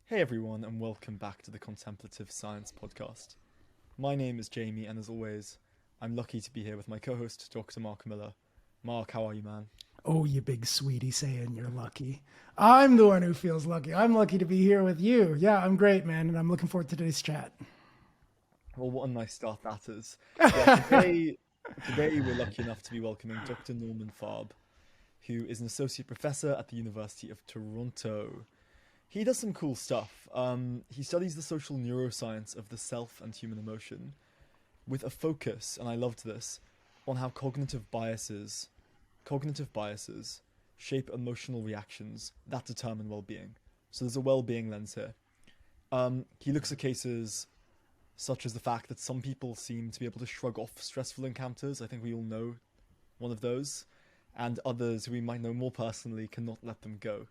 Hey everyone, and welcome back to the Contemplative Science Podcast. My name is Jamie, and as always, I'm lucky to be here with my co host, Dr. Mark Miller. Mark, how are you, man? Oh, you big sweetie saying you're lucky. I'm the one who feels lucky. I'm lucky to be here with you. Yeah, I'm great, man, and I'm looking forward to today's chat. Well, what a nice start that is. Yeah, today we're lucky enough to be welcoming Dr. Norman Farb, who is an associate professor at the University of Toronto. He does some cool stuff. He studies the social neuroscience of the self and human emotion, with a focus, and I loved this, on how cognitive biases shape emotional reactions that determine well-being. So there's a well-being lens here. He looks at cases such as the fact that some people seem to be able to shrug off stressful encounters. I think we all know one of those, and others who we might know more personally cannot let them go.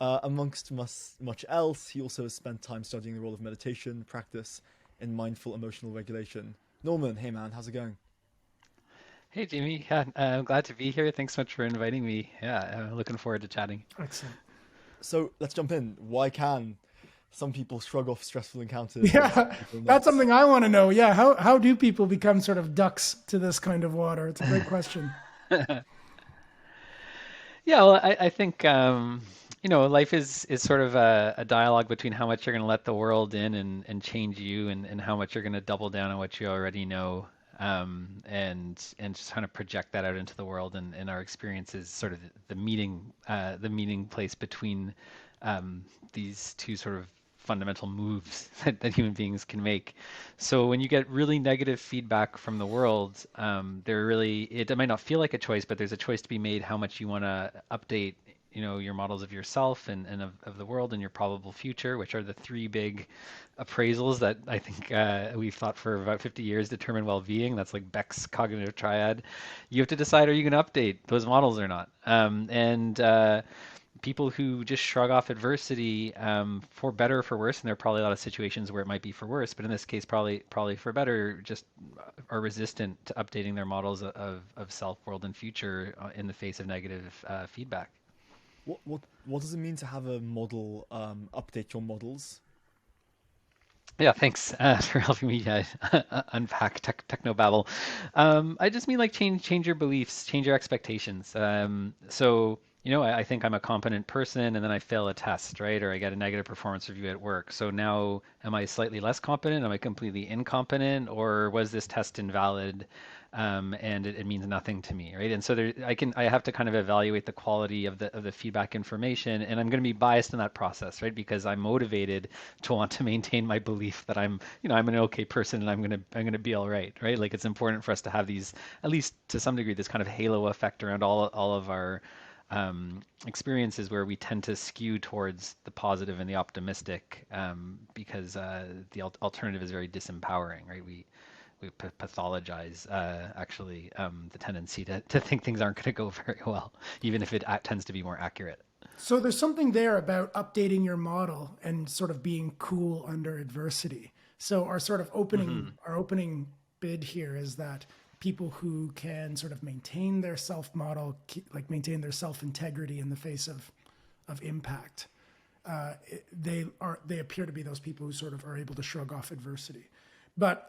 Amongst much else, he also has spent time studying the role of meditation practice in mindful emotional regulation. Norman, hey man, how's it going? Hey Jamie, yeah, I'm glad to be here. Thanks so much for inviting me. Yeah, looking forward to chatting. Excellent. So let's jump in. Why can some people shrug off stressful encounters and some Yeah, people that's not? something I want to know. Yeah, how do people become sort of ducks to this kind of water? It's a great question. Yeah, well, I think life is sort of a dialogue between how much you're going to let the world in and change you, and how much you're going to double down on what you already know, and just kind of project that out into the world. And our experience is sort of the meeting place between these two sort of fundamental moves that human beings can make. So when you get really negative feedback from the world, it might not feel like a choice, but there's a choice to be made how much you want to update, your models of yourself and of the world and your probable future, which are the three big appraisals that I think we've thought for about 50 years determine well-being. That's like Beck's cognitive triad. You have to decide, are you going to update those models or not? And People who just shrug off adversity, for better or for worse, and there are probably a lot of situations where it might be for worse, but in this case, probably for better, just are resistant to updating their models of self, world, and future in the face of negative feedback. What does it mean to have a model update your models? Yeah, thanks for helping me unpack technobabble. I just mean like change your beliefs, change your expectations. I think I'm a competent person, and then I fail a test, right? Or I get a negative performance review at work. So now, am I slightly less competent? Am I completely incompetent? Or was this test invalid? And it means nothing to me, right? And so I have to kind of evaluate the quality of the feedback information, and I'm going to be biased in that process, right? Because I'm motivated to want to maintain my belief that I'm an okay person, and I'm gonna be all right, right? Like it's important for us to have these, at least to some degree, this kind of halo effect around all of our experiences, where we tend to skew towards the positive and the optimistic, because the alternative is very disempowering, right? We pathologize, actually, the tendency to think things aren't going to go very well, even if it tends to be more accurate. So there's something there about updating your model and sort of being cool under adversity. So our sort of Hmm. opening bid here is that people who can sort of maintain their self model, like maintain their self integrity in the face of impact, they appear to be those people who sort of are able to shrug off adversity. But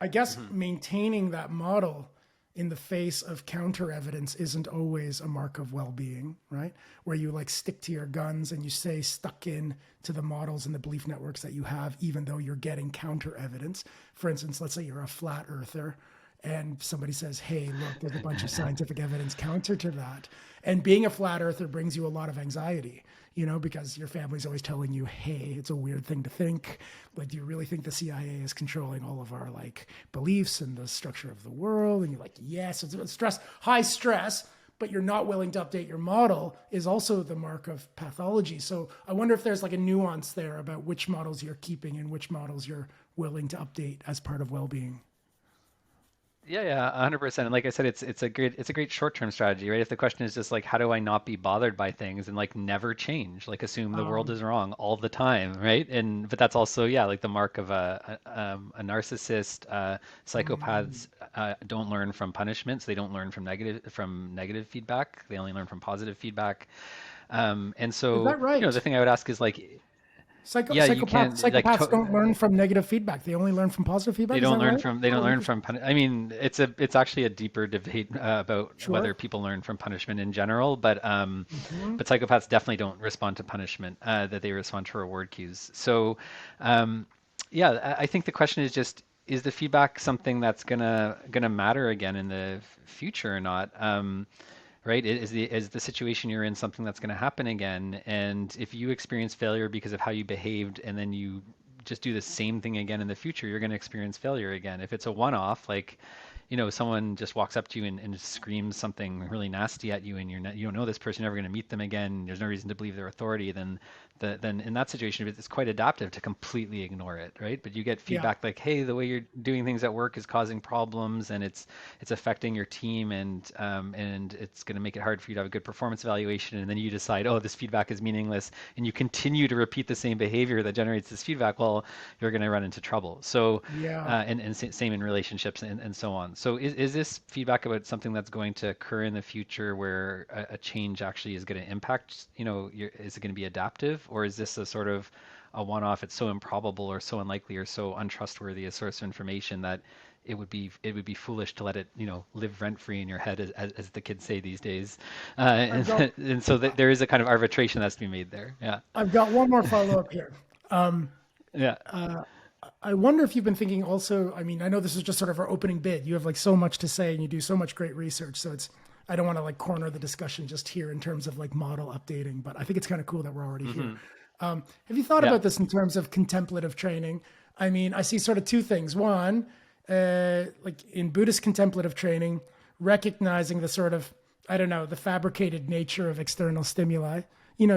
I guess Hmm. maintaining that model in the face of counter evidence isn't always a mark of well-being, right? Where you like stick to your guns and you stay stuck in to the models and the belief networks that you have, even though you're getting counter evidence. For instance, let's say you're a flat earther and somebody says, hey, look, there's a bunch of scientific evidence counter to that. And being a flat earther brings you a lot of anxiety, because your family's always telling you, hey, it's a weird thing to think. Like, do you really think the CIA is controlling all of our like beliefs and the structure of the world? And you're like, yes, it's stress, high stress, but you're not willing to update your model is also the mark of pathology. So I wonder if there's like a nuance there about which models you're keeping and which models you're willing to update as part of well-being. Yeah, 100%. And like I said, it's a great short-term strategy, right? If the question is just like, how do I not be bothered by things and like never change, like assume the world Um, is wrong all the time, right? And but that's also, yeah, like the mark of a narcissist. mm, Psychopaths don't learn from punishment, so they don't learn from negative feedback. They only learn from positive feedback. And is so, that the right? thing I would ask is like, Yeah, you can't like Psychopaths don't learn from negative feedback. They only learn from positive they feedback. Is that don't learn right? from they don't Oh, learn interesting. from I mean, it's actually a deeper debate about whether Sure. people learn from punishment in general, Hmm. but psychopaths definitely don't respond to punishment, that they respond to reward cues. So, um, yeah, I think the question is just, is the feedback something that's gonna matter again in the future or not? Right? Is the situation you're in something that's going to happen again? And if you experience failure because of how you behaved, and then you just do the same thing again in the future, you're going to experience failure again. If it's a one-off, like, someone just walks up to you and screams something really nasty at you, and you don't know this person, you're never going to meet them again, there's no reason to believe their authority, then in that situation it's quite adaptive to completely ignore it, right? But you get Yeah. feedback like, hey, the way you're doing things at work is causing problems, and it's affecting your team, and it's going to make it hard for you to have a good performance evaluation, and then you decide, oh, this feedback is meaningless, and you continue to repeat the same behavior that generates this feedback, well, you're going to run into trouble. So Yeah. and same in relationships, and so on. So is this feedback about something that's going to occur in the future where a change actually is going to impact, is it going to be adaptive, or is this a sort of a one-off? It's so improbable or so unlikely or so untrustworthy a source of information that it would be foolish to let it, live rent free in your head, as the kids say these days. I've And, got and so there is a kind of arbitration that's to be made there. Yeah. I've got one more follow up here. Um, Yeah. I wonder if you've been thinking also. I mean, I know this is just sort of our opening bid. You have like so much to say, and you do so much great research. So it's I don't want to like corner the discussion just here in terms of like model updating, but I think it's kind of cool that we're already here. Hmm. Have you thought Yeah. about this in terms of contemplative training? I mean, I see sort of two things. One, like in Buddhist contemplative training, recognizing the sort of, I don't know, the fabricated nature of external stimuli.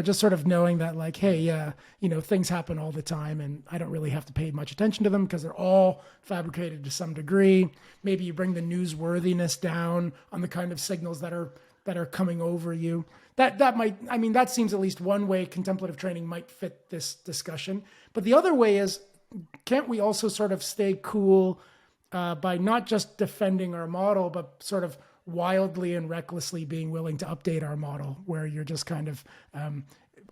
Just sort of knowing that, like, hey, yeah, things happen all the time and I don't really have to pay much attention to them because they're all fabricated to some degree. Maybe you bring the newsworthiness down on the kind of signals that are coming over you. That might, I mean, that seems at least one way contemplative training might fit this discussion. But the other way is, can't we also sort of stay cool by not just defending our model, but sort of wildly and recklessly being willing to update our model, where you're just kind of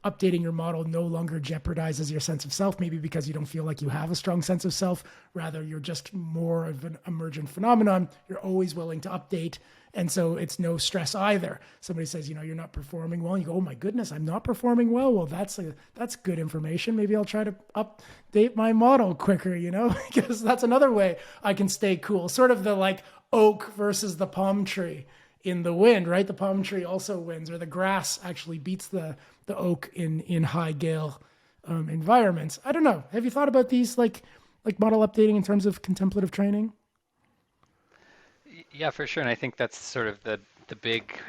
updating your model no longer jeopardizes your sense of self, maybe because you don't feel like you have a strong sense of self. Rather, you're just more of an emergent phenomenon. You're always willing to update. And so it's no stress either. Somebody says, you're not performing well. And you go, oh my goodness, I'm not performing well. Well, that's good information. Maybe I'll try to update my model quicker, because that's another way I can stay cool. Sort of the like oak versus the palm tree in the wind, right? The palm tree also wins, or the grass actually beats the oak in high gale environments. I don't know. Have you thought about these like model updating in terms of contemplative training? Yeah, for sure. And I think that's sort of the big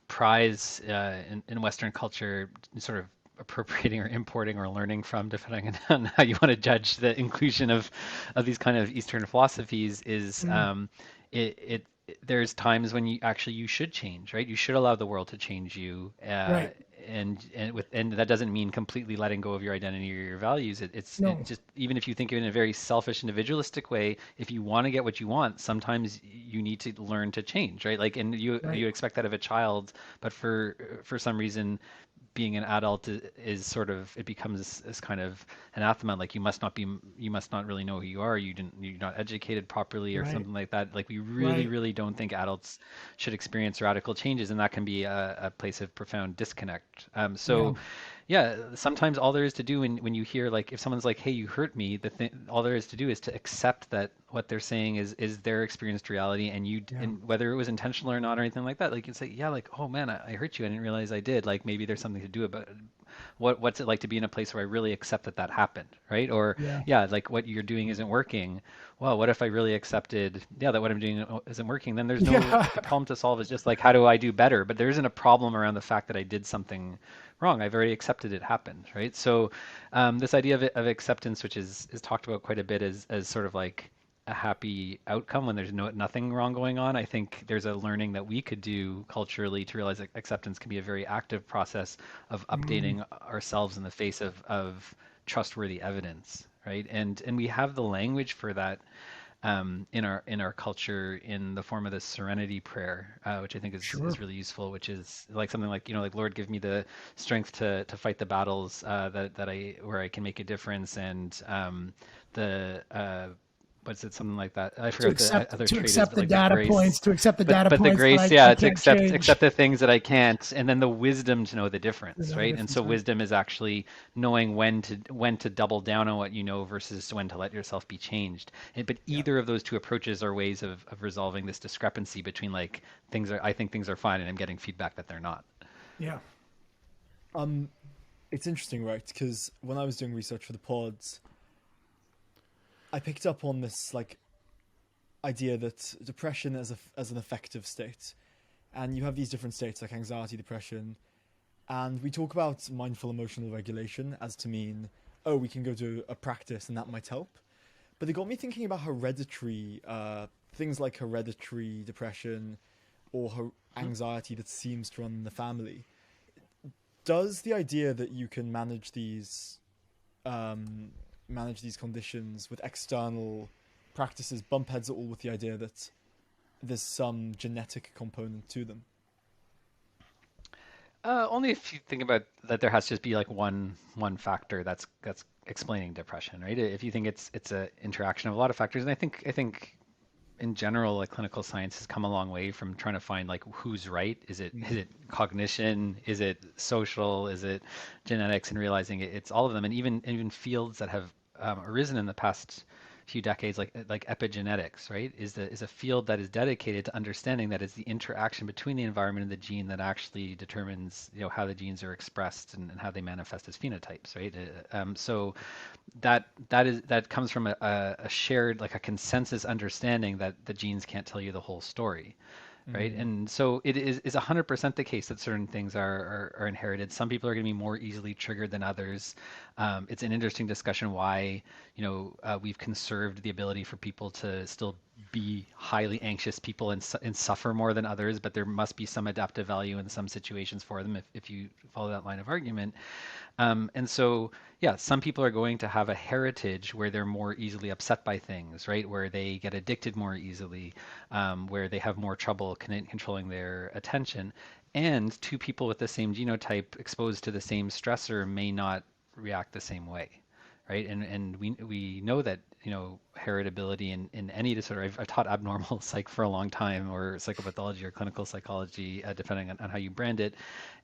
prize in Western culture, sort of appropriating or importing or learning from, depending on how you want to judge the inclusion of these kind of Eastern philosophies, is Mm, there's times when you should change, right? You should allow the world to change you, right. and that doesn't mean completely letting go of your identity or your values. It No. just, even if you think of it in a very selfish, individualistic way, if you want to get what you want, sometimes you need to learn to change, right? Like, and you Right. expect that of a child, but for some reason, being an adult is sort of, it becomes this kind of anathema, like you must not really know who you are, you're not educated properly or Right. something like that. Like, we really Right. really don't think adults should experience radical changes, and that can be a place of profound disconnect. Yeah. So yeah, sometimes all there is to do, when you hear, like, if someone's like, hey, you hurt me, all there is to do is to accept that what they're saying is their experienced reality, and Yeah. and whether it was intentional or not or anything like that, like, you say, yeah, like, oh man, I hurt you, I didn't realize I did, like, maybe there's something to do about it. What's it like to be in a place where I really accept that that happened, right? Or Yeah. yeah, like, what you're doing isn't working. Well, what if I really accepted, yeah, that what I'm doing isn't working? Then there's no, Yeah. the problem to solve is just like, how do I do better? But there isn't a problem around the fact that I did something wrong. I've already accepted it happened, right? So this idea of acceptance, which is talked about quite a bit as sort of like a happy outcome when there's nothing wrong going on. I think there's a learning that we could do culturally to realize that acceptance can be a very active process of Mm, updating ourselves in the face of trustworthy evidence, right? And we have the language for that, in our culture in the form of the Serenity Prayer, which I think is Sure. really useful. Which is like something like, like Lord, give me the strength to fight the battles that I where I can make a difference, and the what's it, something like that. I forget what the other To trait is, accept but the like the data points, grace, to accept the but data the points that grace, I yeah, to can't accept change. the things that I can't, and then the wisdom to know the To difference, know the right? And so difference, right? wisdom is actually knowing when to double down on what you know versus when to let yourself be changed. But Yeah. either of those two approaches are ways of resolving this discrepancy between like I think things are fine and I'm getting feedback that they're not. Yeah. Um, it's interesting, right? Because when I was doing research for the pods, I picked up on this like idea that depression as an affective state, and you have these different states like anxiety, depression, and we talk about mindful emotional regulation as to mean, oh, we can go to a practice and that might help. But it got me thinking about hereditary things like hereditary depression or anxiety that seems to run in the family. Does the idea that you can um, manage these conditions with external practices bump heads at all with the idea that there's some genetic component to them? Only if you think about that, there has to just be like one factor that's explaining depression, right? If you think it's a interaction of a lot of factors, and I think in general, like clinical science has come a long way from trying to find like who's right. Is Mm. it cognition? Is it social? Is it genetics? And realizing it's all of them, and even fields that have arisen in the past few decades, like epigenetics, right? Is a field that is dedicated to understanding that it's the interaction between the environment and the gene that actually determines how the genes are expressed and how they manifest as phenotypes, right? So that comes from a shared, like a consensus understanding that the genes can't tell you the whole story, right? Mm. And so it is 100% the case that certain things are inherited. Some people are going to be more easily triggered than others. It's an interesting discussion why we've conserved the ability for people to still be highly anxious people and suffer more than others, but there must be some adaptive value in some situations for them if you follow that line of argument. And so, yeah, some people are going to have a heritage where they're more easily upset by things, right? Where they get addicted more easily, where they have more trouble controlling their attention. And two people with the same genotype exposed to the same stressor may not react the same way, right? And we know that heritability in any disorder. I've taught abnormal psych for a long time, or psychopathology or clinical psychology, depending on how you brand it.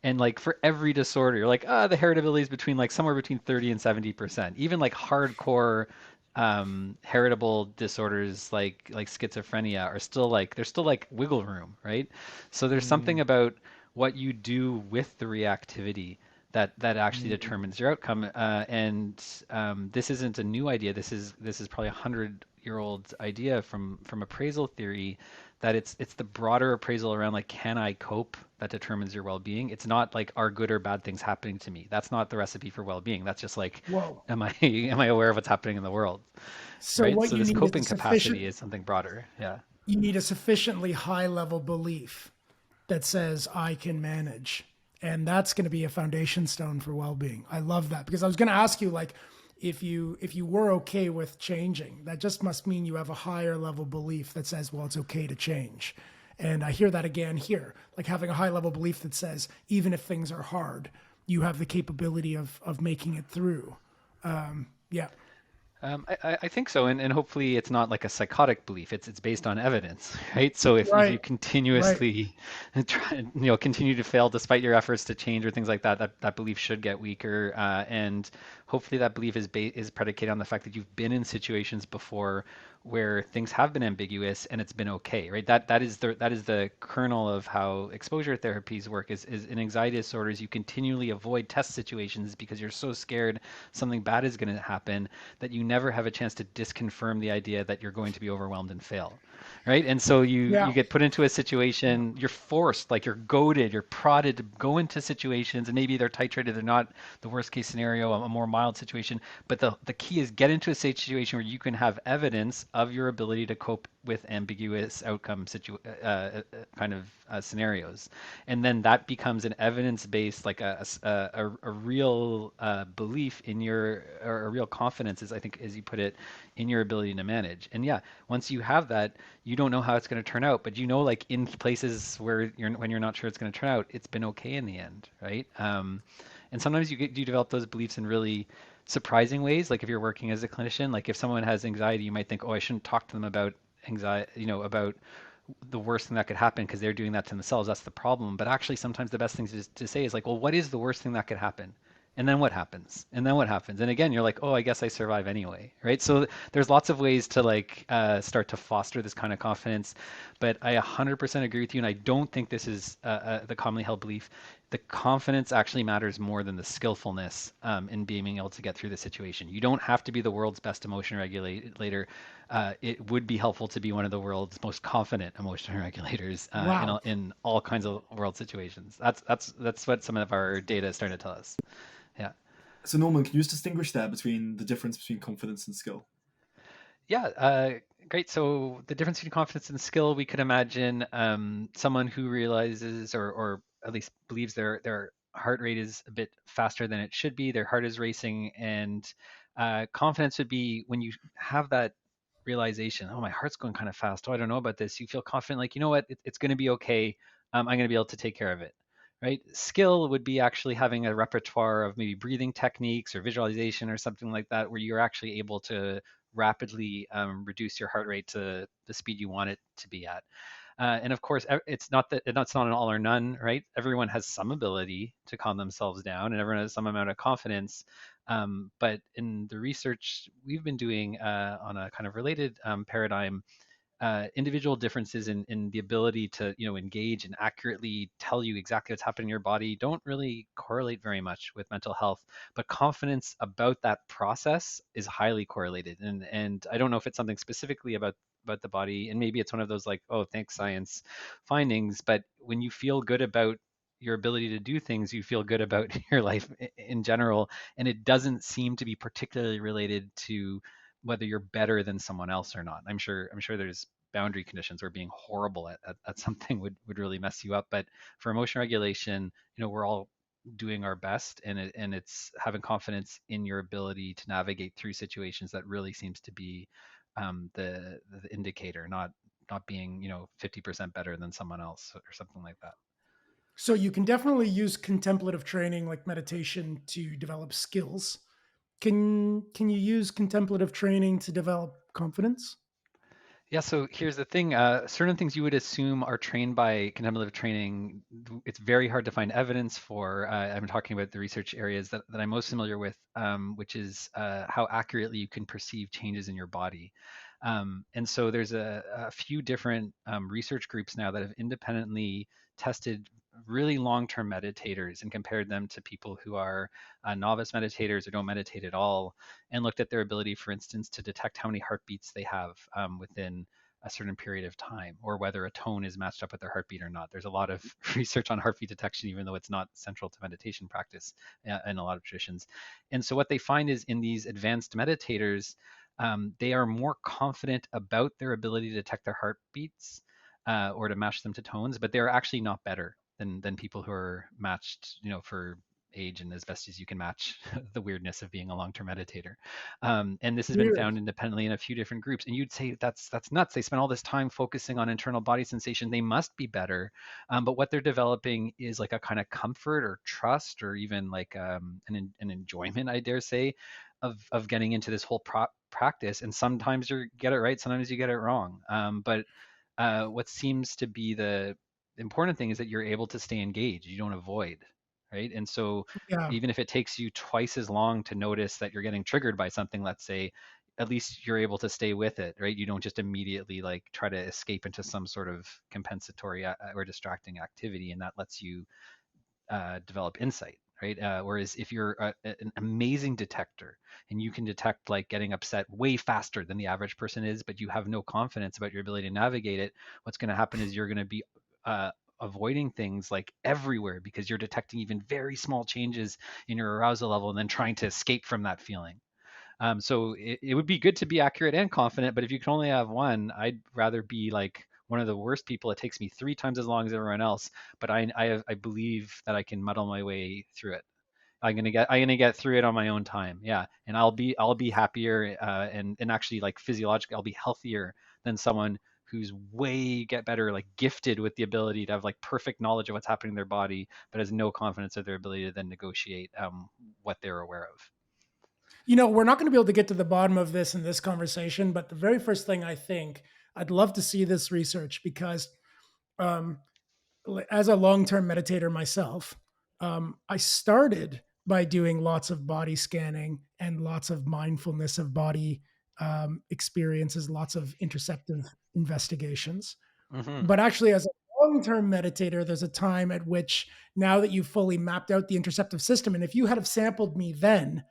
And like for every disorder, you're like, the heritability is between like somewhere between 30 and 70%. Even like hardcore heritable disorders like schizophrenia are still like there's still like wiggle room, right? So there's something Mm. about what you do with the reactivity that actually Mm. determines your outcome. And this isn't a new idea. This is probably 100-year-old idea from appraisal theory, that it's the broader appraisal around like, can I cope, that determines your well-being. It's not like, are good or bad things happening to me. That's not the recipe for well-being. That's just like, Whoa. am I am I aware of what's happening in the world, So right? what So you this need is a coping sufficient capacity is something broader. Yeah. you need a sufficiently high level belief that says I can manage. And that's going to be a foundation stone for well-being. I love that, because I was going to ask you, like, if you were okay with changing, that just must mean you have a higher level belief that says, well, it's okay to change. And I hear that again here, like having a high level belief that says even if things are hard, you have the capability of making it through. Yeah. I think so, and hopefully it's not like a psychotic belief. It's based on evidence, right? So if you Right. Right. continuously continue to fail despite your efforts to change or things like that, that belief should get weaker, and hopefully that belief is predicated on the fact that you've been in situations before where things have been ambiguous and it's been okay, right? That is the kernel of how exposure therapies work. Is in anxiety disorders, you continually avoid test situations because you're so scared something bad is going to happen that you never have a chance to disconfirm the idea that you're going to be overwhelmed and fail. right? And so you Yeah. get put into a situation, you're forced, like you're goaded, you're prodded to go into situations, and maybe they're titrated, they're not the worst case scenario, a more mild situation. But the key is get into a situation where you can have evidence of your ability to cope with ambiguous outcome kind of scenarios, and then that becomes an evidence-based, like a real belief in your, or a real confidence, is I think, as you put it, in your ability to manage. And yeah, once you have that, you don't know how it's going to turn out, but you know, like in places where you're when you're not sure it's going to turn out, it's been okay in the end, right? And sometimes you develop those beliefs in really surprising ways. Like if you're working as a clinician, like if someone has anxiety, you might think, oh, I shouldn't talk to them about anxiety, about the worst thing that could happen because they're doing that to themselves. That's the problem. But actually, sometimes the best thing to say is like, well, what is the worst thing that could happen? And then what happens? And then what happens? And again, you're like, oh, I guess I survive anyway, right? So there's lots of ways to like start to foster this kind of confidence. But I 100% agree with you, and I don't think this is the commonly held belief. The confidence actually matters more than the skillfulness in being able to get through the situation. You don't have to be the world's best emotion regulator. It would be helpful to be one of the world's most confident emotion regulators Wow. in all kinds of world situations. That's what some of our data is starting to tell us. Yeah. So Norman, can you just distinguish there between the difference between confidence and skill? Yeah, great. So the difference between confidence and skill, we could imagine someone who realizes, or at least believes their heart rate is a bit faster than it should be. Their heart is racing, and confidence would be when you have that realization. Oh, my heart's going kind of fast. Oh, I don't know about this. You feel confident, like, you know what, it's going to be okay. I'm going to be able to take care of it. Right? Skill would be actually having a repertoire of maybe breathing techniques or visualization or something like that, where you're actually able to rapidly reduce your heart rate to the speed you want it to be at. And of course, it's not an all or none, right? Everyone has some ability to calm themselves down, and everyone has some amount of confidence. But in the research we've been doing on a kind of related paradigm, individual differences in the ability to engage and accurately tell you exactly what's happening in your body don't really correlate very much with mental health, but confidence about that process is highly correlated. And I don't know if it's something specifically about the body, and maybe it's one of those like, oh, thanks science findings, but when you feel good about your ability to do things, you feel good about your life in general, and it doesn't seem to be particularly related to whether you're better than someone else or not. I'm sure there's boundary conditions where being horrible at something would really mess you up. But for emotion regulation, we're all doing our best, and it's having confidence in your ability to navigate through situations that really seems to be the indicator, not being 50% better than someone else or something like that. So you can definitely use contemplative training like meditation to develop skills. Can you use contemplative training to develop confidence? Yeah, so here's the thing. Certain things you would assume are trained by contemplative training, it's very hard to find evidence for. I'm talking about the research areas that I'm most familiar with, which is how accurately you can perceive changes in your body. And so there's a few different research groups now that have independently tested really long-term meditators and compared them to people who are novice meditators or don't meditate at all, and looked at their ability, for instance, to detect how many heartbeats they have within a certain period of time, or whether a tone is matched up with their heartbeat or not. There's a lot of research on heartbeat detection, even though it's not central to meditation practice in a lot of traditions. And so what they find is in these advanced meditators, they are more confident about their ability to detect their heartbeats or to match them to tones, but they're actually not better than people who are matched, for age and as best as you can match the weirdness of being a long-term meditator. And this has been Weird. found independently in a few different groups. And you'd say that's nuts. They spend all this time focusing on internal body sensation. They must be better. But what they're developing is like a kind of comfort or trust, or even like an enjoyment, I dare say, of getting into this whole practice. And sometimes you get it right, sometimes you get it wrong. But what seems to be the important thing is that you're able to stay engaged. You don't avoid, right? And so Yeah. even if it takes you twice as long to notice that you're getting triggered by something, let's say, at least you're able to stay with it, right? You don't just immediately like try to escape into some sort of compensatory or distracting activity, and that lets you develop insight, right? Whereas if you're an amazing detector and you can detect like getting upset way faster than the average person is, but you have no confidence about your ability to navigate it, what's going to happen is you're going to be avoiding things like everywhere because you're detecting even very small changes in your arousal level and then trying to escape from that feeling. So it would be good to be accurate and confident, but if you can only have one, I'd rather be like one of the worst people. It takes me 3 times as long as everyone else, but I believe that I can muddle my way through it. I'm gonna get through it on my own time. Yeah, and I'll be happier and actually like physiologically I'll be healthier than someone who's way get better, like gifted with the ability to have like perfect knowledge of what's happening in their body, but has no confidence of their ability to then negotiate what they're aware of. We're not going to be able to get to the bottom of this in this conversation, but the very first thing I think I'd love to see this research because um, as a long-term meditator myself, I started by doing lots of body scanning and lots of mindfulness of body experiences, lots of interoceptive investigations. Hmm. But actually, as a long-term meditator, there's a time at which now that you've fully mapped out the interoceptive system, and if you had have sampled me then,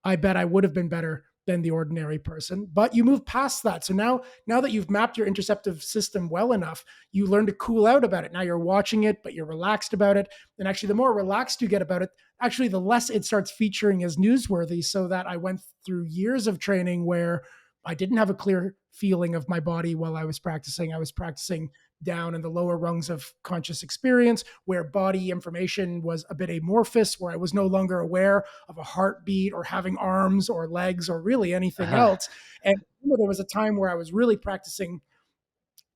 I bet I would have been better than the ordinary person. But you move past that. So now that you've mapped your interoceptive system well enough, you learn to cool out about it. Now you're watching it, but you're relaxed about it. And actually, the more relaxed you get about it, actually, the less it starts featuring as newsworthy. So that I went through years of training where I didn't have a clear feeling of my body while I was practicing. I was practicing down in the lower rungs of conscious experience where body information was a bit amorphous, where I was no longer aware of a heartbeat or having arms or legs or really anything Uh-huh. else. And there was a time where I was really practicing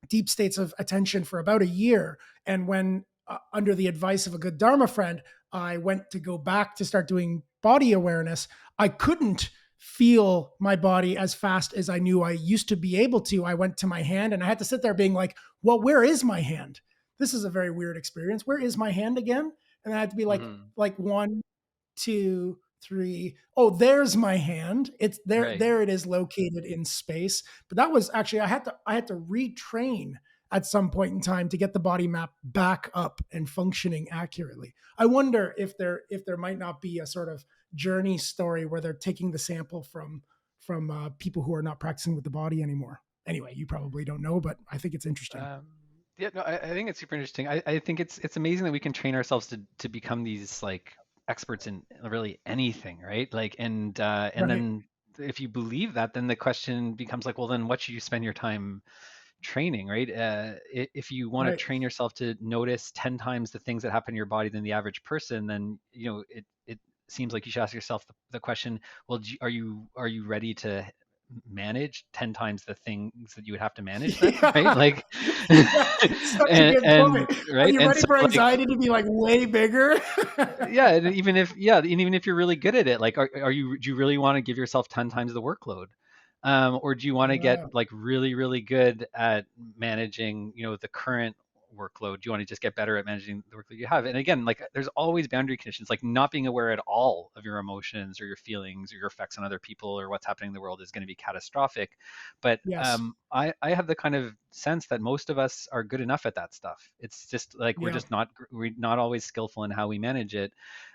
deep states of attention for about a year. And when, under the advice of a good Dharma friend, I went to go back to start doing body awareness, I couldn't feel my body as fast as I knew I used to be able to. I went to my hand and I had to sit there being like, well, where is my hand? This is a very weird experience. Where is my hand again? And I had to be Hmm. like 1, 2, 3. Oh, there's my hand. It's there. Right. There it is, located in space. But that was actually I had to retrain at some point in time to get the body map back up and functioning accurately. I wonder if there might not be a sort of journey story where they're taking the sample from people who are not practicing with the body anymore. Anyway, you probably don't know, but I think it's interesting. Um, yeah, no, I think it's super interesting. I think it's amazing that we can train ourselves to become these like experts in really anything, right? Like, and Right. then if you believe that, then the question becomes like, well, then what should you spend your time training, right? If you want to Right. train yourself to notice 10 times the things that happen in your body than the average person, then it seems like you should ask yourself the question, well, are you ready to manage 10 times the things that you would have to manage then, right? Yeah. Like Yeah, such a good and point. Are right you and ready so for like anxiety to be like way bigger? yeah, and even if you're really good at it, like do you really want to give yourself 10 times the workload? Or do you want to get Yeah. like really, really good at managing, the current workload? Do you want to just get better at managing the workload you have? And again, like there's always boundary conditions, like not being aware at all of your emotions or your feelings or your effects on other people or what's happening in the world is going to be catastrophic. But Yes. I have the kind of sense that most of us are good enough at that stuff. It's just like Yeah. we're not always skillful in how we manage it.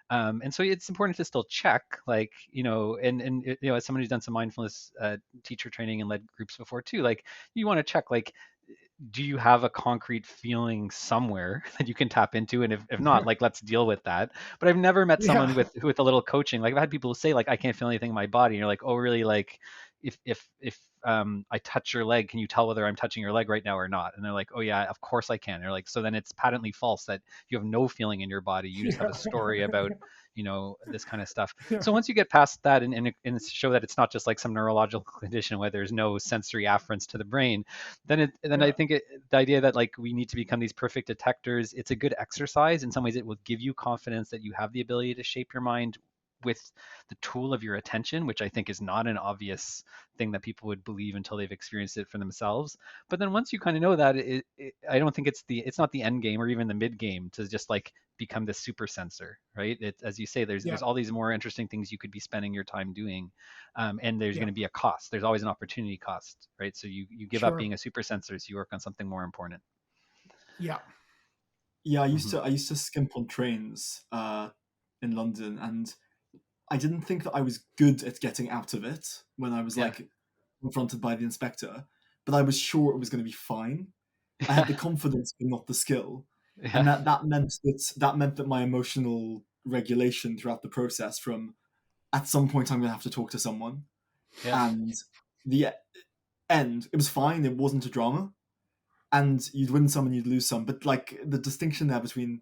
And so it's important to still check, like, as someone who's done some mindfulness teacher training and led groups before too, like you want to check, like, do you have a concrete feeling somewhere that you can tap into? And if not, like, let's deal with that. But I've never met someone Yeah. with a little coaching. Like I've had people say, like, I can't feel anything in my body. And you're like, oh, really? Like, if I touch your leg, can you tell whether I'm touching your leg right now or not? And they're like, oh yeah, of course I can. And they're like, so then it's patently false that you have no feeling in your body. You just have a story about, this kind of stuff. Yeah. So once you get past that and show that it's not just like some neurological condition where there's no sensory afference to the brain, then I Yeah. think the idea that like we need to become these perfect detectors, it's a good exercise. In some ways, it will give you confidence that you have the ability to shape your mind with the tool of your attention, which I think is not an obvious thing that people would believe until they've experienced it for themselves. But then once you kind of know that, I don't think it's not the end game or even the mid game to just like become the super sensor, right? As you say, Yeah. there's all these more interesting things you could be spending your time doing, and there's going Yeah. to be a cost. There's always an opportunity cost, right? So you give up Sure. being a super sensor, so you work on something more important. Yeah. Yeah, I used Hmm. to I used to skimp on trains. in London, and I didn't think that I was good at getting out of it when I was Yeah. like confronted by the inspector, but I was sure it was going to be fine. I had Yeah. the confidence but not the skill, and Yeah. that meant that my emotional regulation throughout the process, from at some point I'm going to have to talk to someone, Yeah. and the end, it was fine. It wasn't a drama, and you'd win some and you'd lose some, but like the distinction there between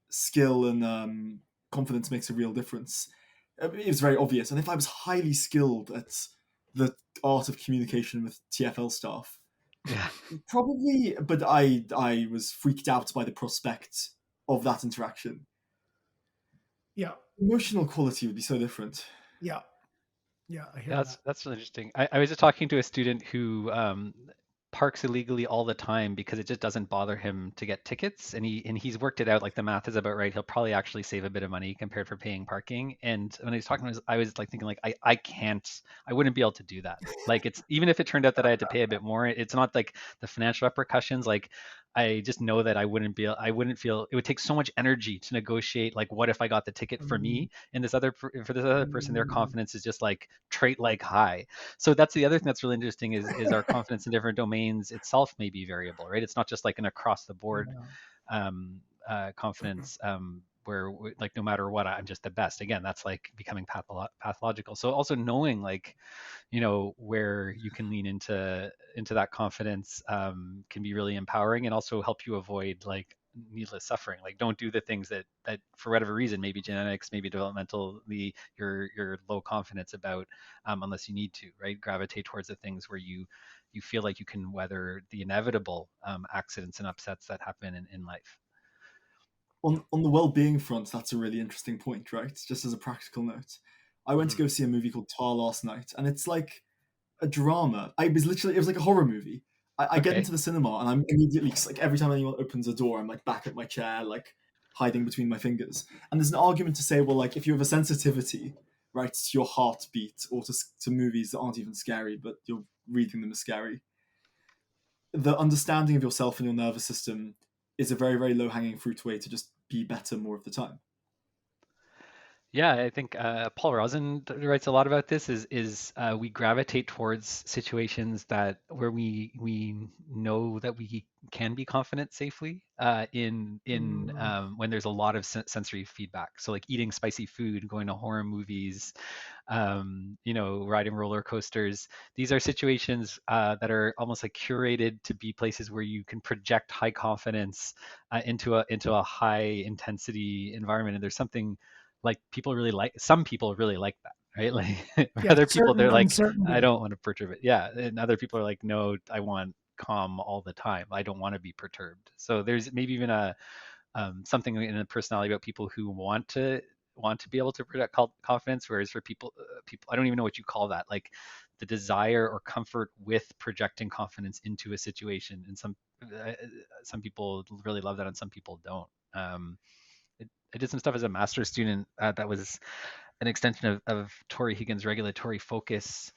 skill and confidence makes a real difference. It was very obvious, and if I was highly skilled at the art of communication with TFL staff, Yeah. probably, but I was freaked out by the prospect of that interaction. Yeah. Emotional quality would be so different. Yeah. Yeah. I Yeah, hear that. that's really interesting. I was just talking to a student who parks illegally all the time because it just doesn't bother him to get tickets, and he's worked it out. Like the math is about right. He'll probably actually save a bit of money compared for paying parking. And when he was talking, I was like thinking like I can't, I wouldn't be able to do that. Like it's even if it turned out that I had to pay a bit more, it's not like the financial repercussions. Like I just know that I wouldn't feel it would take so much energy to negotiate. Like what if I got the ticket for Mm, me, and for this other person, their mm, confidence is just like trait like high. So that's the other thing that's really interesting is our confidence in different domains itself may be variable, right? It's not just like an across the board yeah. confidence where like no matter what I'm just the best. Again, that's like becoming pathological. So also knowing like where you can lean into that confidence can be really empowering and also help you avoid like needless suffering. Like don't do the things that for whatever reason, maybe genetics, maybe developmentally, you're low confidence about, unless you need to, right? Gravitate towards the things where you feel like you can weather the inevitable accidents and upsets that happen in life. Yeah. On the well-being front, that's a really interesting point, right? Just as a practical note, I went to Hmm. go see a movie called Tar last night, and it's like a drama. It was like a horror movie. I get Okay. into the cinema and I'm immediately like every time anyone opens a door, I'm like back at my chair, like hiding between my fingers. And there's an argument to say, well, like if you have a sensitivity, right, to your heartbeat or to movies that aren't even scary, but you're reading them as scary, the understanding of yourself and your nervous system is a very, very low hanging fruit way to just be better more of the time. Yeah, I think Paul Rosen writes a lot about this. Is we gravitate towards situations that where we know that we can be confident safely in Mm, when there's a lot of sensory feedback. So like eating spicy food, going to horror movies, riding roller coasters. These are situations that are almost like curated to be places where you can project high confidence into a high intensity environment. And there's something like some people really like that, right? Like for yeah. other people, Certain they're like, I uncertainty. don't want to perturb it. Yeah. And other people are like, no, I want calm all the time. I don't want to be perturbed. So there's maybe even a something in the personality about people who want to be able to project confidence, whereas for people, I don't even know what you call that, like the desire or comfort with projecting confidence into a situation. And some people really love that, and some people don't. I did some stuff as a master's student that was an extension of Tori Higgins' regulatory focus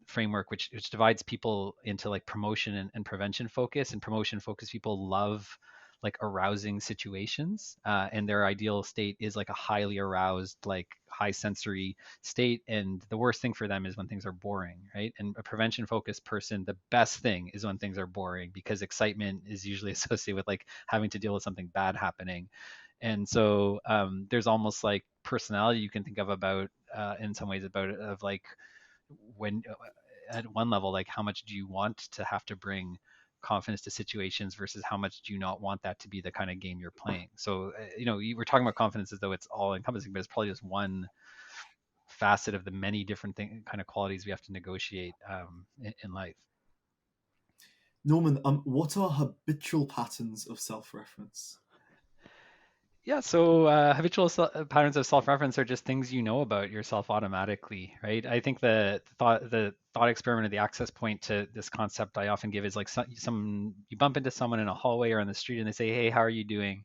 framework, which divides people into like promotion and prevention focus. And promotion focus people love like arousing situations, and their ideal state is like a highly aroused, like high sensory state. And the worst thing for them is when things are boring, right? And a prevention focused person, the best thing is when things are boring, because excitement is usually associated with like having to deal with something bad happening. And so there's almost like personality you can think of about in some ways about it, of like when at one level, like how much do you want to have to bring confidence to situations versus how much do you not want that to be the kind of game you're playing. So we're talking about confidence as though it's all encompassing, but it's probably just one facet of the many different kind of qualities we have to negotiate in life. Norman, what are habitual patterns of self-reference? Yeah, so habitual patterns of self-reference are just things you know about yourself automatically, right? I think the thought experiment or the access point to this concept I often give is like some you bump into someone in a hallway or on the street and they say, "Hey, how are you doing?"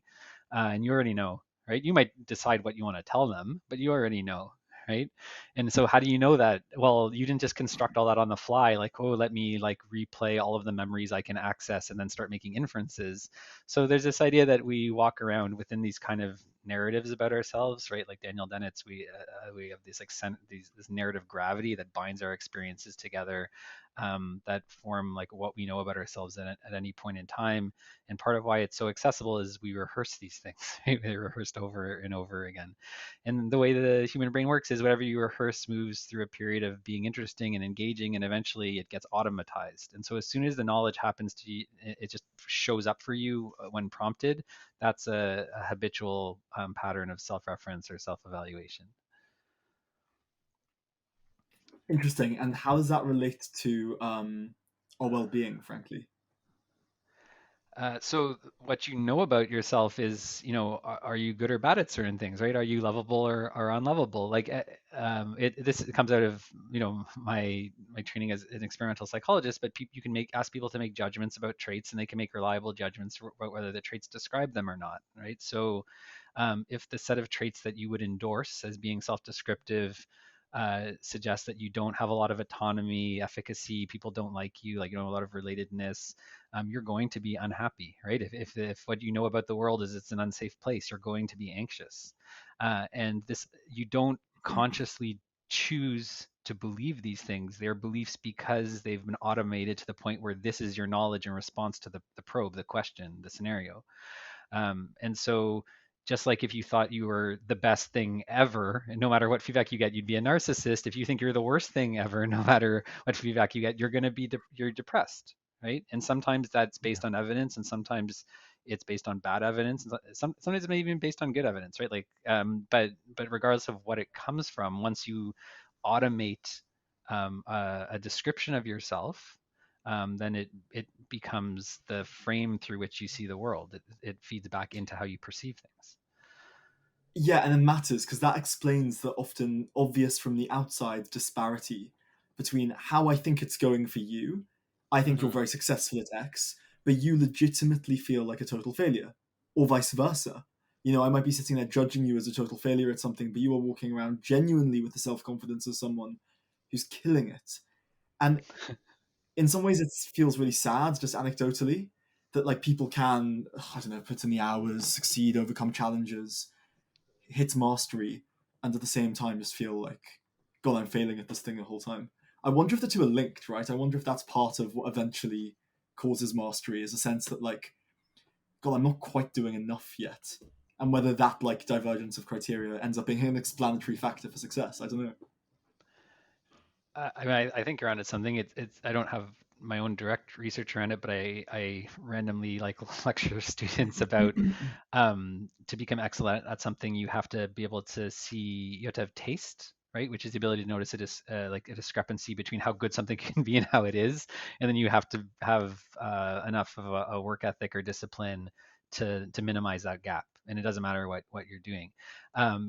And you already know, right? You might decide what you want to tell them, but you already know, right? And so how do you know that? Well, you didn't just construct all that on the fly, like, oh, let me like replay all of the memories I can access and then start making inferences. So there's this idea that we walk around within these kind of narratives about ourselves, right? Like Daniel Dennett's, we have this like this narrative gravity that binds our experiences together, that form like what we know about ourselves at any point in time. And part of why it's so accessible is we rehearse these things. Right? They're rehearsed over and over again. And the way the human brain works is whatever you rehearse moves through a period of being interesting and engaging, and eventually it gets automatized. And so as soon as the knowledge happens to you, it just shows up for you when prompted. That's a habitual pattern of self-reference or self-evaluation. Interesting. And how does that relate to our well-being, frankly? So what you know about yourself is, are you good or bad at certain things, right? Are you lovable or unlovable? Like, this comes out of, my training as an experimental psychologist, but you can ask people to make judgments about traits, and they can make reliable judgments about whether the traits describe them or not, right? So, if the set of traits that you would endorse as being self-descriptive suggests that you don't have a lot of autonomy, efficacy, people don't like you, like, a lot of relatedness, you're going to be unhappy, right? If what you know about the world is it's an unsafe place, you're going to be anxious. And this, you don't consciously choose to believe these things. They're beliefs because they've been automated to the point where this is your knowledge in response to the probe, the question, the scenario. And so just like if you thought you were the best thing ever, and no matter what feedback you get, you'd be a narcissist. If you think you're the worst thing ever, no matter what feedback you get, you're going to be you're depressed, right? And sometimes that's Yeah. based on evidence, and sometimes it's based on bad evidence, and sometimes it may even be based on good evidence, right? Like, but regardless of what it comes from, once you automate a description of yourself, then it becomes the frame through which you see the world. It feeds back into how you perceive things. Yeah, and it matters because that explains the often obvious from the outside disparity between how I think it's going for you. I think you're Mm-hmm. very successful at X, but you legitimately feel like a total failure, or vice versa. I might be sitting there judging you as a total failure at something, but you are walking around genuinely with the self confidence of someone who's killing it. And in some ways, it feels really sad, just anecdotally, that like people can, I don't know, put in the hours, succeed, overcome challenges, hit mastery, and at the same time just feel like, God, I'm failing at this thing the whole time. I wonder if the two are linked, right? I wonder if that's part of what eventually causes mastery, is a sense that like, God, I'm not quite doing enough yet. And whether that like divergence of criteria ends up being an explanatory factor for success, I don't know. I mean, I think you're onto something. It's I don't have my own direct research around it, but I randomly like lecture students about, to become excellent at something, you have to be able to see, you have to have taste, right? Which is the ability to notice like a discrepancy between how good something can be and how it is. And then you have to have enough of a work ethic or discipline to minimize that gap. And it doesn't matter what you're doing.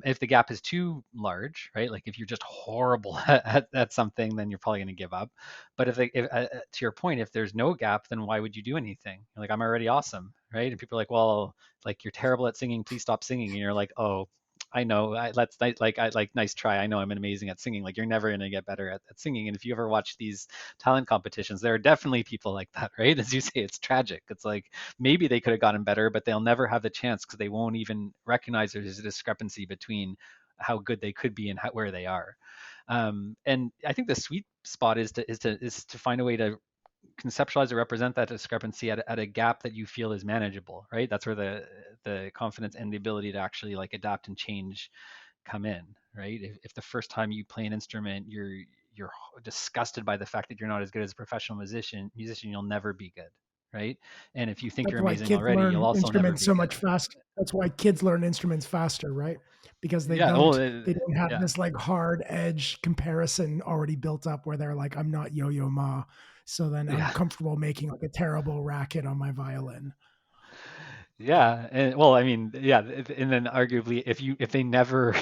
If the gap is too large, right? Like if you're just horrible at something, then you're probably going to give up. But to your point, if there's no gap, then why would you do anything? You're like, I'm already awesome, right? And people are like, well, like, you're terrible at singing, please stop singing. And you're like, oh, I know. Nice try. I know I'm amazing at singing. Like, you're never gonna get better at singing. And if you ever watch these talent competitions, there are definitely people like that, right? As you say, it's tragic. It's like maybe they could have gotten better, but they'll never have the chance because they won't even recognize there's a discrepancy between how good they could be and where they are. And I think the sweet spot is to find a way to conceptualize or represent that discrepancy at a gap that you feel is manageable, right? That's where the confidence and the ability to actually like adapt and change come in, right? If the first time you play an instrument, you're disgusted by the fact that you're not as good as a professional musician, you'll never be good, right? And if you think That's you're why amazing kids already, you'll learn also never instruments be so good. much faster. That's why kids learn instruments faster, right? Because they Yeah. Well, don't have yeah. this like hard edge comparison already built up where they're like, I'm not Yo-Yo Ma, so then I'm Yeah. comfortable making like a terrible racket on my violin. Yeah, and well, I mean, yeah, and then arguably, if they never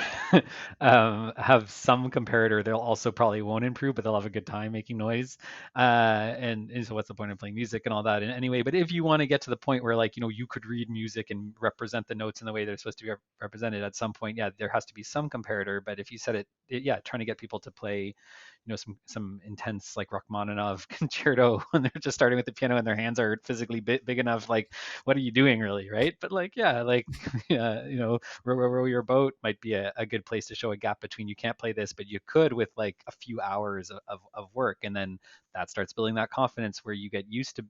have some comparator, they'll also probably won't improve, but they'll have a good time making noise. And so, what's the point of playing music and all that? And anyway, but if you want to get to the point where, like, you could read music and represent the notes in the way they're supposed to be represented at some point, yeah, there has to be some comparator. But if you said yeah, trying to get people to play some intense like Rachmaninoff concerto when they're just starting with the piano and their hands are physically big enough. Like, what are you doing, really, right? But like, yeah, like, row your boat might be a good place to show a gap between you can't play this, but you could with like a few hours of work, and then that starts building that confidence where you get used to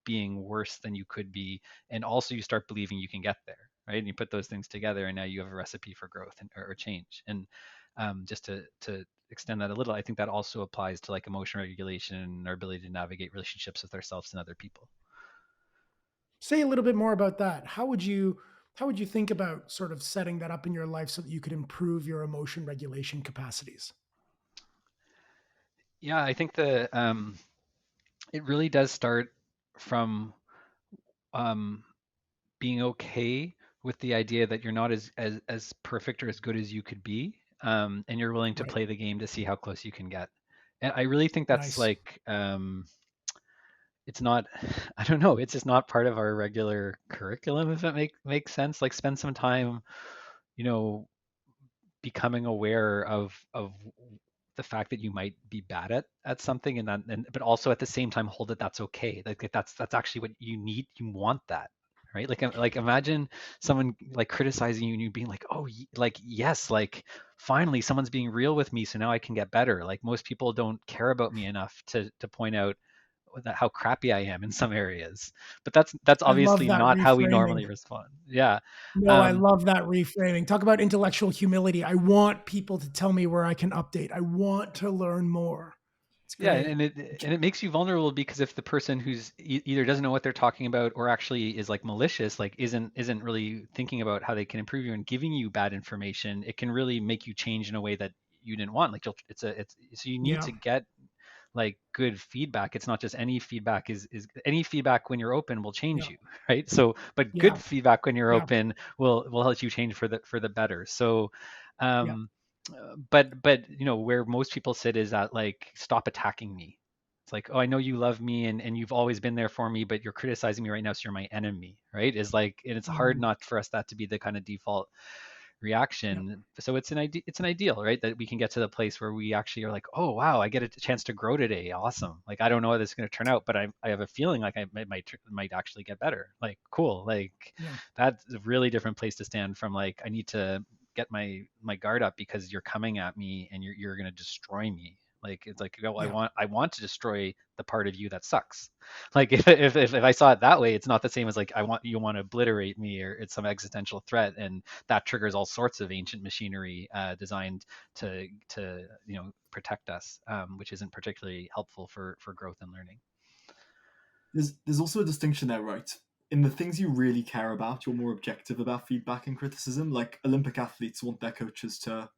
being worse than you could be, and also you start believing you can get there, right? And you put those things together, and now you have a recipe for growth or change. And just to extend that a little, I think that also applies to like emotion regulation and our ability to navigate relationships with ourselves and other people. Say a little bit more about that. How would you think about sort of setting that up in your life so that you could improve your emotion regulation capacities? Yeah, I think the it really does start from um, being okay with the idea that you're not as perfect or as good as you could be, and you're willing to Right. play the game to see how close you can get. And I really think that's Nice. like it's not I don't know, it's just not part of our regular curriculum, if it makes sense. Like, spend some time, you know, becoming aware of the fact that you might be bad at something, and but also at the same time hold that that's okay. Like, that's actually what you need. You want that, right? Like imagine someone like criticizing you and you being like, oh, like, yes, like, finally someone's being real with me, so now I can get better. Like, most people don't care about me enough to point out how crappy I am in some areas. But that's I love obviously that not how we reframing. normally respond. Yeah. No, I Um, love that reframing. Talk about intellectual humility. I want people to tell me where I can update. I want to learn more. It's Yeah, great. and it makes you vulnerable, because if the person who's either doesn't know what they're talking about or actually is like malicious, like isn't really thinking about how they can improve you and giving you bad information, it can really make you change in a way that you didn't want. Like, it's so you need Yeah. to get like good feedback. It's not just any feedback. Is any feedback when you're open will change Yeah. you, right? So, but good Yeah. feedback when you're Yeah. open will help you change for the better. So, Yeah. um, but where most people sit is at like, stop attacking me. It's like, oh, I know you love me and you've always been there for me, but you're criticizing me right now, so you're my enemy, right? Is like, and it's hard Mhm. not for us that to be the kind of default Yeah. reaction. So it's an ideal, right? That we can get to the place where we actually are like, oh wow, I get a chance to grow today. Awesome. Like, I don't know how this is going to turn out, but I have a feeling like I might actually get better. Like, cool. Like, Yeah. that's a really different place to stand from like, I need to get my guard up because you're coming at me and you're going to destroy me. Like, it's like, oh, Yeah. I want to destroy the part of you that sucks. Like, if I saw it that way, it's not the same as like, you want to obliterate me, or it's some existential threat, and that triggers all sorts of ancient machinery designed to protect us, which isn't particularly helpful for growth and learning. There's also a distinction there, right? In the things you really care about, you're more objective about feedback and criticism. Like Olympic athletes want their coaches to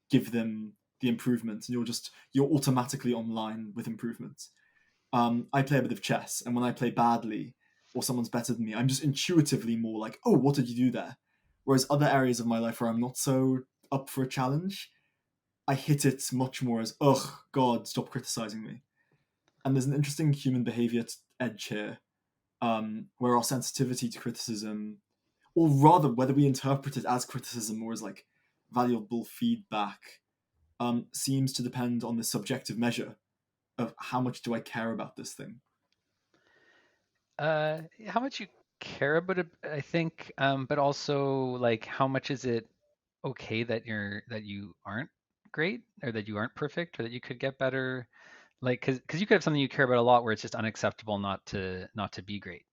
give them the improvements, and you're automatically online with improvements. I play a bit of chess, and when I play badly or someone's better than me, I'm just intuitively more like, oh, what did you do there? Whereas other areas of my life where I'm not so up for a challenge, I hit it much more as, ugh, God, stop criticizing me. And there's an interesting human behavior edge here, where our sensitivity to criticism, or rather, whether we interpret it as criticism or as like valuable feedback, seems to depend on the subjective measure of how much do I care about this thing. How much you care about it, I think, but also like, how much is it okay that you aren't great, or that you aren't perfect, or that you could get better. Like, because you could have something you care about a lot where it's just unacceptable not to be great,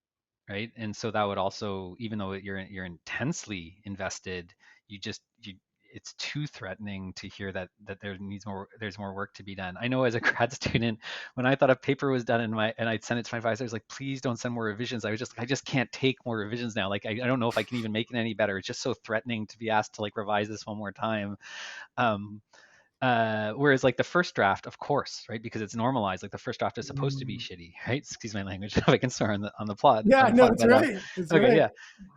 right? And so that would also, even though you're intensely invested, you it's too threatening to hear that there's more work to be done. I know, as a grad student, when I thought a paper was done and I'd send it to my advisor, I was like, please don't send more revisions. I was just like, I just can't take more revisions now. Like, I don't know if I can even make it any better. It's just so threatening to be asked to like revise this one more time. Um, whereas like the first draft, of course, right? Because it's normalized. Like, the first draft is supposed to be Mm. shitty, right? Excuse my language. If I can swear on the plot Yeah. No, that's but right. That's okay, right. yeah,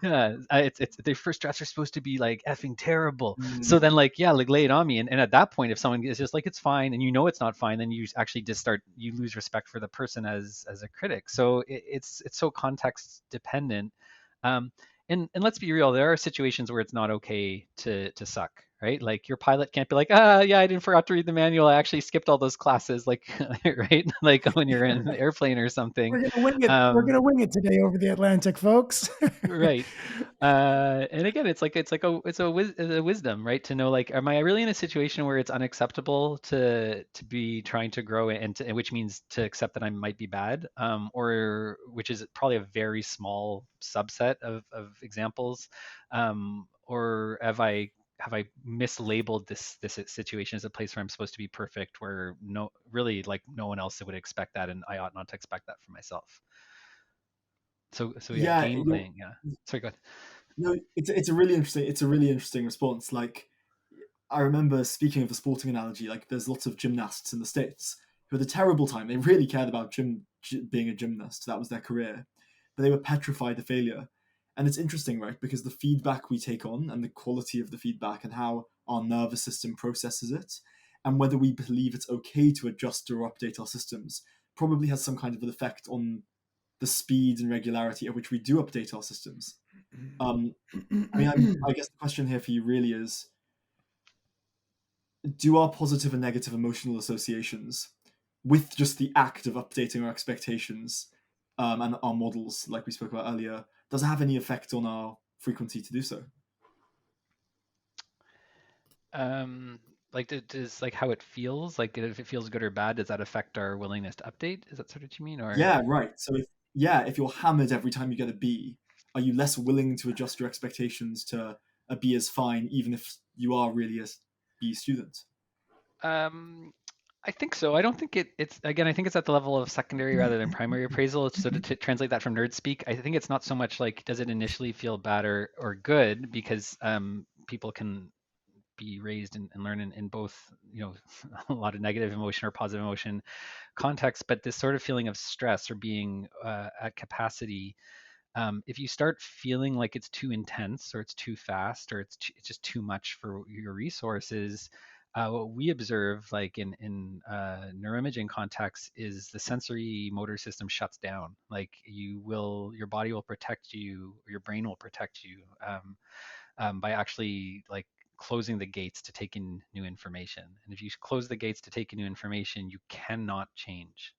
yeah. It's the first drafts are supposed to be like effing terrible. So Mm. then, like, yeah, like, lay it on me. And at that point, if someone is just like, it's fine, and it's not fine, then you actually just you lose respect for the person as a critic. So it's so context dependent. Um, and let's be real, there are situations where it's not okay to suck, right? Like your pilot can't be like, yeah, I didn't forgot to read the manual. I actually skipped all those classes, like, right? Like when you're in an airplane or something. We're gonna wing it. We're Um, gonna wing it today over the Atlantic, folks. right. And again, it's a wisdom, right? To know, like, am I really in a situation where it's unacceptable to be trying to grow, and which means to accept that I might be bad, or which is probably a very small subset of examples, or have I mislabeled this situation as a place where I'm supposed to be perfect, where no, really, like, no one else would expect that, and I ought not to expect that for myself. So yeah, Yeah, game you're, playing. Yeah. Sorry, go ahead. no, it's a really interesting response. Like, I remember, speaking of the sporting analogy, like there's lots of gymnasts in the States who had a terrible time. They really cared about being a gymnast. That was their career, but they were petrified of failure. And it's interesting, right? Because the feedback we take on and the quality of the feedback and how our nervous system processes it, and whether we believe it's okay to adjust or update our systems, probably has some kind of an effect on the speed and regularity at which we do update our systems. Um, I guess the question here for you really is, do our positive and negative emotional associations with just the act of updating our expectations, and our models, like we spoke about earlier, does it have any effect on our frequency to do so? Um, like, does like how it feels, like if it feels good or bad, does that affect our willingness to update? Is that sort of what you mean, or? Yeah, right. So if you're hammered every time you get a B, are you less willing to adjust your expectations to a B is fine, even if you are really a B student? Um, I think so. I don't think it's again. I think it's at the level of secondary rather than primary appraisal. So to translate that from nerd speak, I think it's not so much like does it initially feel bad or good, because people can be raised and learn in both, a lot of negative emotion or positive emotion context, but this sort of feeling of stress or being at capacity, if you start feeling like it's too intense or it's too fast or it's just too much for your resources, what we observe, like in neuroimaging context, is the sensory motor system shuts down. Like your body will protect you, or your brain will protect you, by actually, like, closing the gates to take in new information. And if you close the gates to take in new information, you cannot change.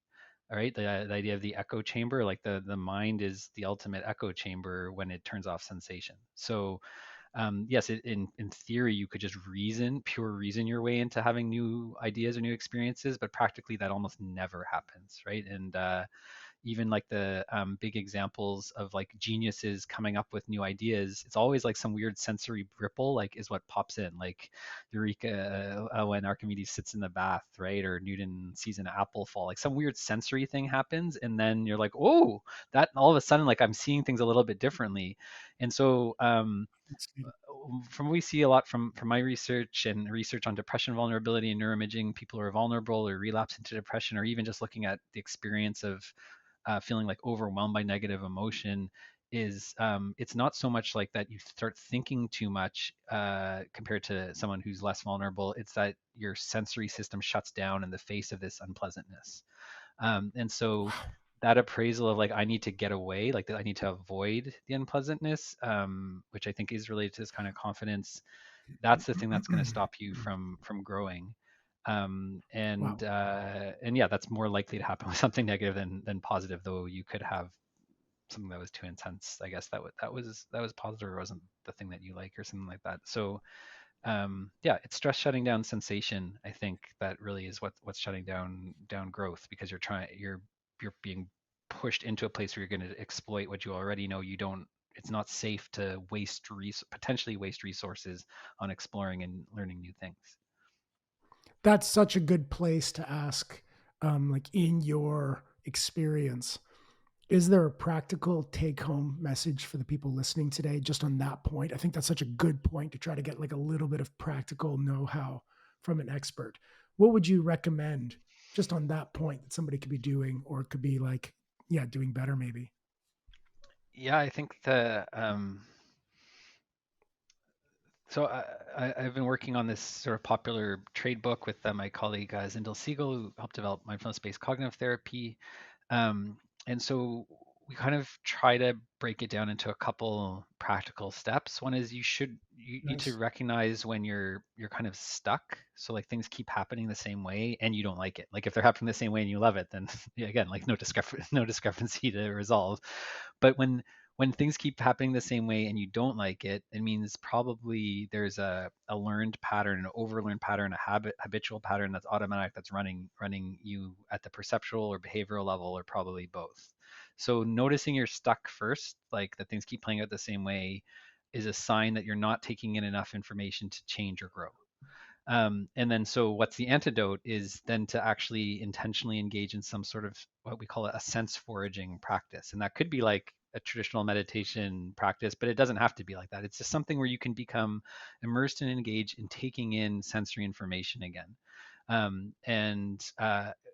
All right, the idea of the echo chamber, like the mind is the ultimate echo chamber when it turns off sensation. So yes, in theory, you could just pure reason your way into having new ideas or new experiences, but practically that almost never happens, right? And even like the big examples of like geniuses coming up with new ideas, it's always like some weird sensory ripple, like, is what pops in, like Eureka, when Archimedes sits in the bath, right? Or Newton sees an apple fall, like some weird sensory thing happens, and then you're like, oh, that all of a sudden, like, I'm seeing things a little bit differently. And so from what we see a lot from my research and research on depression vulnerability and neuroimaging, people who are vulnerable or relapse into depression, or even just looking at the experience of feeling like overwhelmed by negative emotion, is it's not so much like that you start thinking too much compared to someone who's less vulnerable. It's that your sensory system shuts down in the face of this unpleasantness. And so that appraisal of, like, I need to get away, like that I need to avoid the unpleasantness, which I think is related to this kind of confidence. That's the thing that's going to stop you from growing. Wow. And yeah, that's more likely to happen with something negative than positive. Though you could have something that was too intense. I guess that was positive, or wasn't the thing that you like, or something like that. So yeah, it's stress shutting down sensation. I think that really is what's shutting down growth, because you're being pushed into a place where you're going to exploit what you already know you don't. It's not safe to potentially waste resources on exploring and learning new things. That's such a good place to ask, like in your experience, is there a practical take home message for the people listening today just on that point? I think that's such a good point to try to get like a little bit of practical know how from an expert. What would you recommend just on that point that somebody could be doing, or could be like, yeah, doing better maybe? Yeah, I think so I've been working on this sort of popular trade book with my colleague Zindel Siegel, who helped develop mindfulness-based cognitive therapy. Um, and so we kind of try to break it down into a couple practical steps. One is you need to Nice. recognize when you're kind of stuck. So like things keep happening the same way and you don't like it. Like if they're happening the same way and you love it, then yeah, again, like no discrepancy to resolve. But when things keep happening the same way and you don't like it, it means probably there's a learned pattern, an overlearned pattern, habitual pattern that's automatic, that's running you at the perceptual or behavioral level, or probably both. So noticing you're stuck first, like that things keep playing out the same way, is a sign that you're not taking in enough information to change or grow. And then, so what's the antidote is then to actually intentionally engage in some sort of what we call a sense foraging practice. And that could be like a traditional meditation practice, but it doesn't have to be like that. It's just something where you can become immersed and engaged in taking in sensory information again. And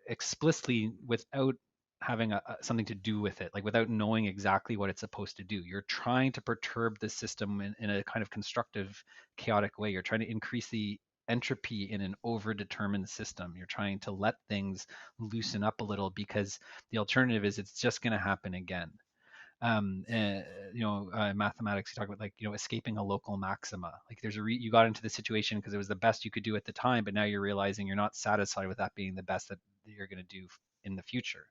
explicitly without having something to do with it, like without knowing exactly what it's supposed to do. You're trying to perturb the system in a kind of constructive, chaotic way. You're trying to increase the entropy in an overdetermined system. You're trying to let things loosen up a little, because the alternative is it's just going to happen again. Mathematics, you talk about, like, escaping a local maxima. Like you got into the situation because it was the best you could do at the time, but now you're realizing you're not satisfied with that being the best that you're going to do in the future.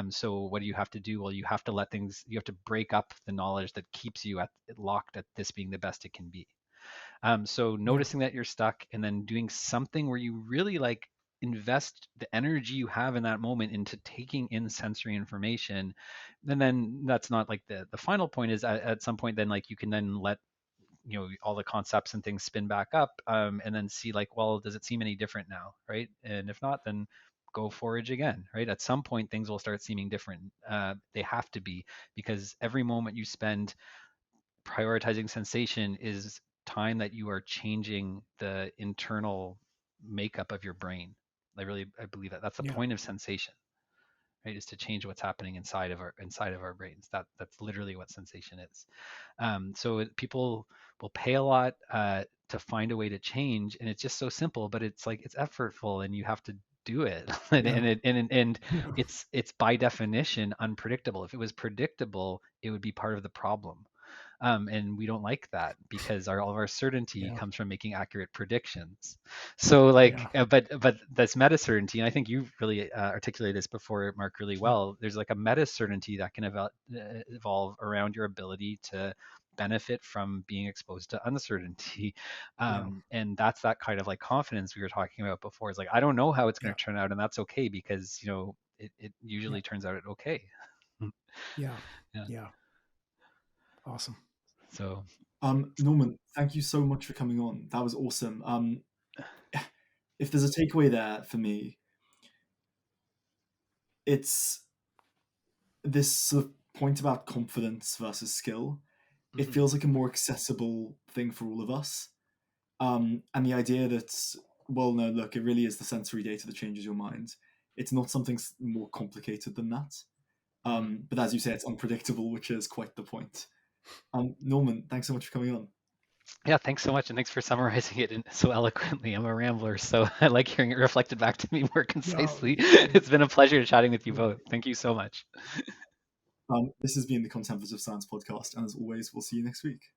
So what do you have to do? Well, you have to you have to break up the knowledge that keeps you locked at this being the best it can be. So Yeah. noticing that you're stuck and then doing something where you really like invest the energy you have in that moment into taking in sensory information. And then that's not like the final point is at some point, then like you can then let all the concepts and things spin back up, and then see like, well, does it seem any different now, right? And if not, then go forage again, right? At some point things will start seeming different. They have to be, because every moment you spend prioritizing sensation is time that you are changing the internal makeup of your brain. I believe that that's the Yeah. point of sensation, right? Is to change what's happening inside of our brains. That's literally what sensation is. People will pay a lot to find a way to change, and it's just so simple, but it's like it's effortful, and you have to do it, Yeah. and it's by definition unpredictable. If it was predictable, it would be part of the problem. And we don't like that, because all of our certainty Yeah. comes from making accurate predictions. So Yeah. like, but that's meta certainty, and I think you've really articulated this before, Mark, really Yeah. well. There's like a meta certainty that can evolve around your ability to benefit from being exposed to uncertainty. Yeah. And that's that kind of like confidence we were talking about before. Is like, I don't know how it's going Yeah. to turn out, and that's okay, because it Yeah. usually turns out okay. Yeah. Yeah. Yeah. Awesome. So Norman, thank you so much for coming on. That was awesome. If there's a takeaway there for me, it's this sort of point about confidence versus skill. It mhm, feels like a more accessible thing for all of us. And the idea that, well, no, look, it really is the sensory data that changes your mind. It's not something more complicated than that. mhm. But as you say, it's unpredictable, which is quite the point. Norman, thanks so much for coming on. Yeah, thanks so much, and thanks for summarizing it so eloquently. I'm a rambler, so I like hearing it reflected back to me more No. concisely. It's been a pleasure chatting with you Yeah. both. Thank you so much. This has been the Contemplative Science Podcast, and as always, we'll see you next week.